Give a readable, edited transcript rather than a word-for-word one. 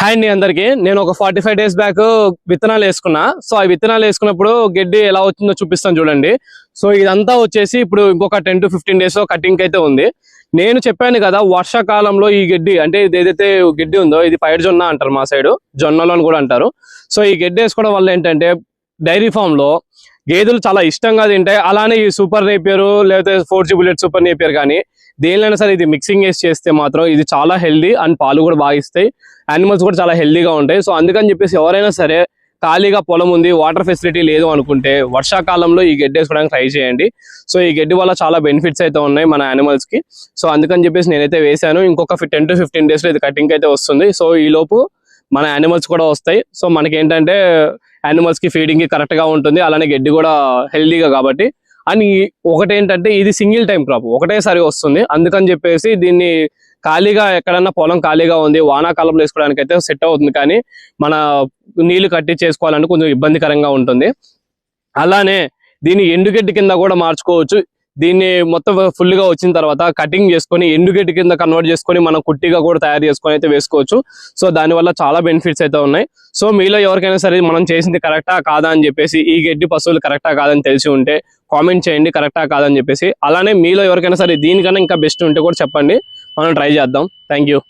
Hi అండి అందరికి. నేను ఒక 45 days బ్యాక్ విత్తనాలు వేసుకున్నా. సో ఆ విత్తనాలు వేసుకున్నప్పుడు గడ్డి ఎలా వచ్చిందో చూపిస్తాను చూడండి. సో ఇదంతా వచ్చేసి ఇప్పుడు ఇంకొక 10 to 15 days కటింగ్ అయితే ఉంది. నేను చెప్పాను కదా, వర్షాకాలంలో ఈ గడ్డి అంటే ఇది ఏదైతే గడ్డి ఉందో ఇది పైరు జొన్న అంటారు, మా సైడ్ జొన్నలు అని కూడా అంటారు. సో ఈ గడ్డి వేసుకోవడం వల్ల ఏంటంటే డైరీ ఫామ్ లో గేదెలు చాలా ఇష్టంగా తింటాయి. అలానే ఈ సూపర్ నేపియర్ లేకపోతే 4G బుల్లెట్ సూపర్ నేపియర్ కానీ దేనిలైనా సరే ఇది మిక్సింగ్ వేసి చేస్తే మాత్రం ఇది చాలా హెల్దీ అండ్ పాలు కూడా బాగా ఇస్తాయి. యానిమల్స్ కూడా చాలా హెల్దీగా ఉంటాయి. సో అందుకని చెప్పేసి ఎవరైనా సరే ఖాళీగా పొలం ఉంది, వాటర్ ఫెసిలిటీ లేదు అనుకుంటే వర్షాకాలంలో ఈ గడ్డి వేసుకోవడానికి ట్రై చేయండి. సో ఈ గడ్డి వల్ల చాలా బెనిఫిట్స్ అయితే ఉన్నాయి మన యానిమల్స్ కి. సో అందుకని చెప్పేసి నేనైతే వేసాను. ఇంకొక 10 to 15 days లో ఇది కటింగ్ అయితే వస్తుంది. సో ఈ లోపు మన యానిమల్స్ కూడా వస్తాయి. సో మనకి ఏంటంటే యానిమల్స్ కి ఫీడింగ్ కి కరెక్ట్ గా ఉంటుంది, అలానే గడ్డి కూడా హెల్దీగా కాబట్టి. అని ఒకటి ఏంటంటే ఇది సింగిల్ టైం క్రాప్, ఒకటేసారి వస్తుంది. అందుకని చెప్పేసి దీన్ని ఖాళీగా ఎక్కడన్నా పొలం ఖాళీగా ఉంది వానాకాలంలో వేసుకోవడానికి అయితే సెట్ అవుతుంది, కానీ మన నీళ్లు కట్టి చేసుకోవాలంటే కొంచెం ఇబ్బందికరంగా ఉంటుంది. అలానే దీన్ని ఎండుగడ్డి కింద కూడా మార్చుకోవచ్చు. దీన్ని మొత్తం ఫుల్ గా వచ్చిన తర్వాత కటింగ్ చేసుకొని ఎండుగడ్డి కింద కన్వర్ట్ చేసుకొని మనం కుట్టిగా కూడా తయారు చేసుకొని అయితే వేసుకోవచ్చు. సో దానివల్ల చాలా బెనిఫిట్స్ అయితే ఉన్నాయి. సో మీలో ఎవరికైనా సరే మనం చేసింది కరెక్టా కాదా అని చెప్పేసి, ఈ గడ్డి పశువులు కరెక్టా కాదని తెలిసి ఉంటే కామెంట్ చేయండి కరెక్టా కాదని చెప్పేసి. అలానే మీలో ఎవరికైనా సరే దీనికన్నా ఇంకా బెస్ట్ ఉంటే కూడా చెప్పండి, మనం ట్రై చేద్దాం. Thank you.